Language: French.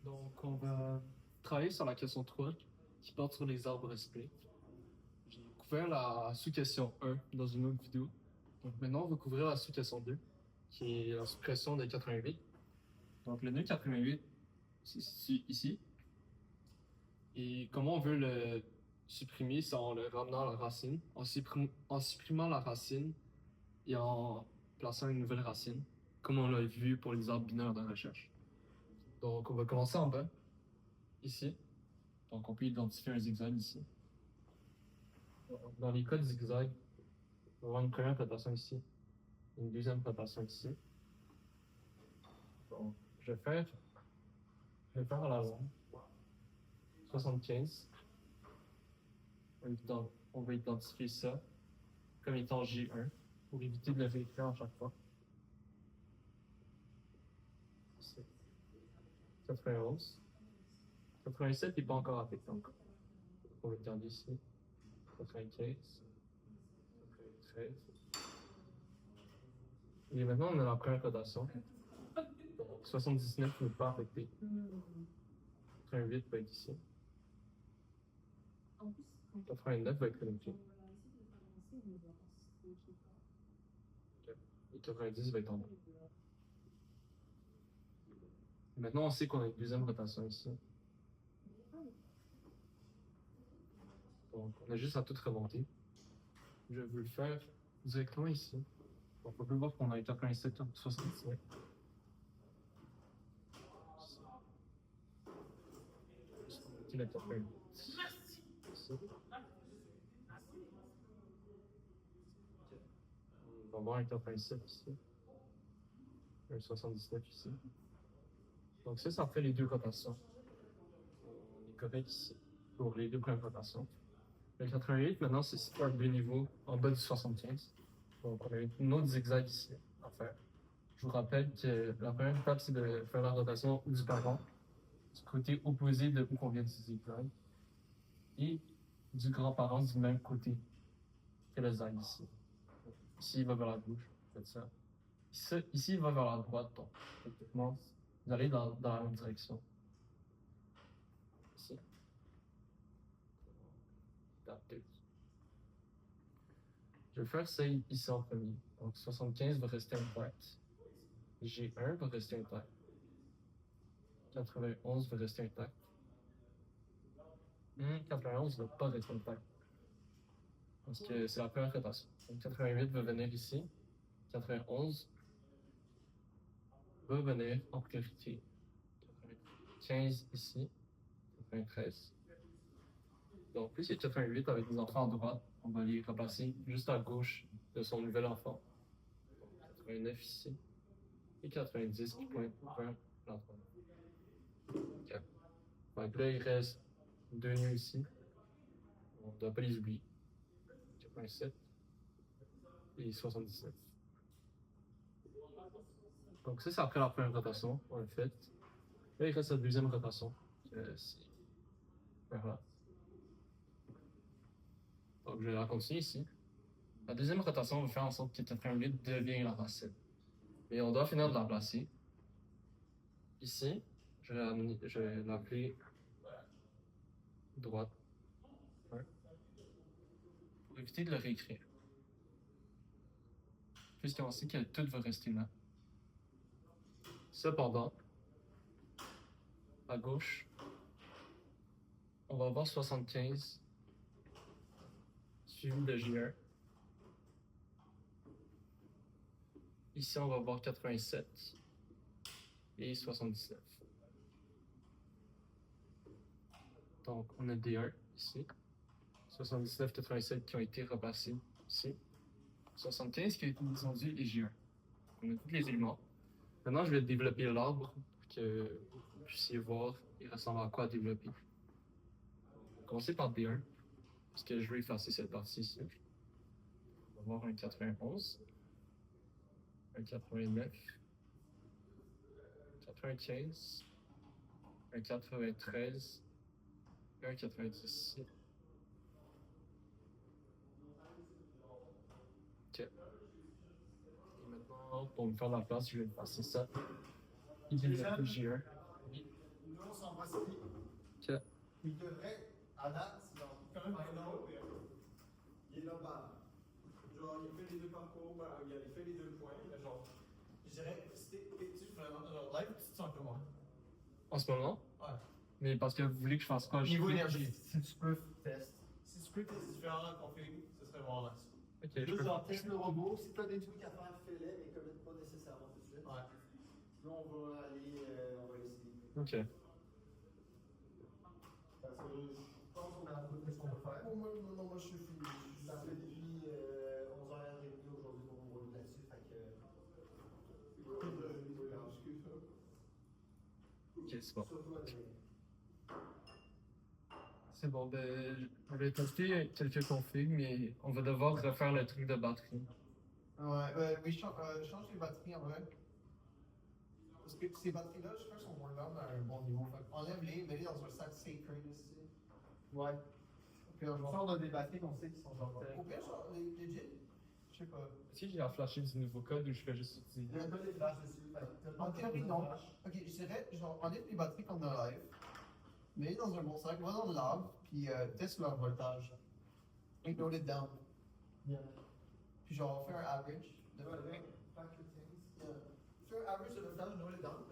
Donc, on va travailler sur la question 3 qui porte sur les arbres respects. J'ai couvert la sous-question 1 dans une autre vidéo. Donc, maintenant, on va couvrir la sous-question 2 qui est la suppression de 88. Donc, le nœud 88 se situe ici. Et comment on veut le supprimer, c'est en le ramenant à la racine, en supprimant la racine et en plaçant une nouvelle racine, comme on l'a vu pour les arbres binaires de recherche. Donc, on va commencer en bas, ici. Donc, on peut identifier un zigzag ici. Dans les cas de zigzag, on va avoir une première rotation ici, une deuxième rotation ici. Donc, je vais faire à la longue 75. Donc, on va identifier ça comme étant G1 pour éviter de le réécrire à chaque fois. Ici. 91. 87 n'est pas encore affecté encore. On va le garder ici. 95. 93. Et maintenant, on a la première rotation. Donc, 79 n'est pas affecté. 88 va être ici. 89 va être connecté. Et 90 va être en bas. Et maintenant, on sait qu'on a une deuxième rotation ici. Donc, on a juste à tout remonter. Je veux le faire directement ici. Donc, on peut voir qu'on a 87, 65. Ici, la 88. Ici. On va avoir un 87 ici. Un 79 ici. Donc ça fait les deux rotations. On est correct ici pour les deux premières rotations. Le 88, maintenant, c'est situé à deux niveaux en bas du 75. Donc on a une autre zigzag ici à faire. Je vous rappelle que la première étape, c'est de faire la rotation du parent du côté opposé de où on vient du zigzag et du grand-parent du même côté que le zag ici. Ici, il va vers la gauche, faites ça. Ici, il va vers la droite, donc effectivement, vous allez dans la même direction. Ici. Je vais faire ça ici en premier. Donc 75 va rester intact. G1 va rester intact. 91 va rester intact. 91 ne va pas rester intact. Parce que c'est la première rotation. Donc 88 va venir ici. 91 va venir en priorité. 95 ici. 93. Donc, plus il y a 88 avec des enfants à droite, on va les remplacer juste à gauche de son nouvel enfant. 89 ici. Et 90 qui pointe vers l'entrée. Okay. Donc là, il reste deux nœuds ici. On ne doit pas les oublier. 87 et 79. Donc ça, c'est après la première rotation, on l'a fait. Là, il reste la deuxième rotation. C'est vers là. Donc je vais la continuer ici. La deuxième rotation va faire en sorte que 88 devient la racine. Mais on doit finir de la placer. Ici, je vais l'appeler droite. Ouais. Pour éviter de le réécrire. Puisqu'on sait que tout va rester là. Cependant, à gauche, on va avoir 75 suivi de G1. Ici, on va avoir 87 et 79. Donc, on a D1 ici. 79, 87 qui ont été repassés ici. 75 qui a été descendu et G1. On a tous les éléments. Maintenant, je vais développer l'arbre pour que vous puissiez voir il ressemble à quoi à développer. On va commencer par D1, parce que je vais effacer cette partie ici. On va avoir un 91, un 89, 95, un 93, un 97. Ok. Et maintenant, pour me faire la place, je vais effacer ça. Il dit le GE. Nous, on s'en va ici. Ok. Il devrait, à date, genre, quand même là-haut, il est là-bas. Genre, il fait les deux parcours, il a fait les deux points, mais genre, je dirais, es-tu vraiment dans le live, tu te sens comment? En ce moment? Ouais. Mais parce que vous voulez que je fasse quoi? Niveau énergie, si tu peux tester. Si tu peux tester différents configs, ce serait vraiment nice. Ok, je Juste peux. genre, teste le robot, si tu as des trucs à faire, fais-les, mais commette pas nécessairement tout de suite. Ouais. Sinon, on va aller, on va essayer. Ok. Parce que je pense qu'on a un peu de ce qu'on peut faire. Moi, je suis fini. Ça fait depuis 11h30 aujourd'hui qu'on roule là-dessus. Fait que. Ok, c'est bon. C'est bon, ben, je vais tester quelques configs, mais on va devoir refaire le truc de batterie. Ouais, oui, change les batteries en vrai. Parce que ces batteries-là, je pense qu'on va à un bon niveau. Fait enlève-les, mets-les dans un sac sacred ici. Ouais. Puis on sort des batteries qu'on sait qui sont genre. Au pire, genre, legit, je sais pas. Si j'ai à flasher du nouveau code ou je fais juste utiliser. Il y a pas des flashs dessus. En théorie, non. Ok, je dirais, genre, enlève les batteries qu'on a live, mets-les dans un bon sac, va dans le lab, puis teste leur voltage. Note it down. Yeah. Puis genre, fais un average de voltage. Fais un average de voltage, note it down.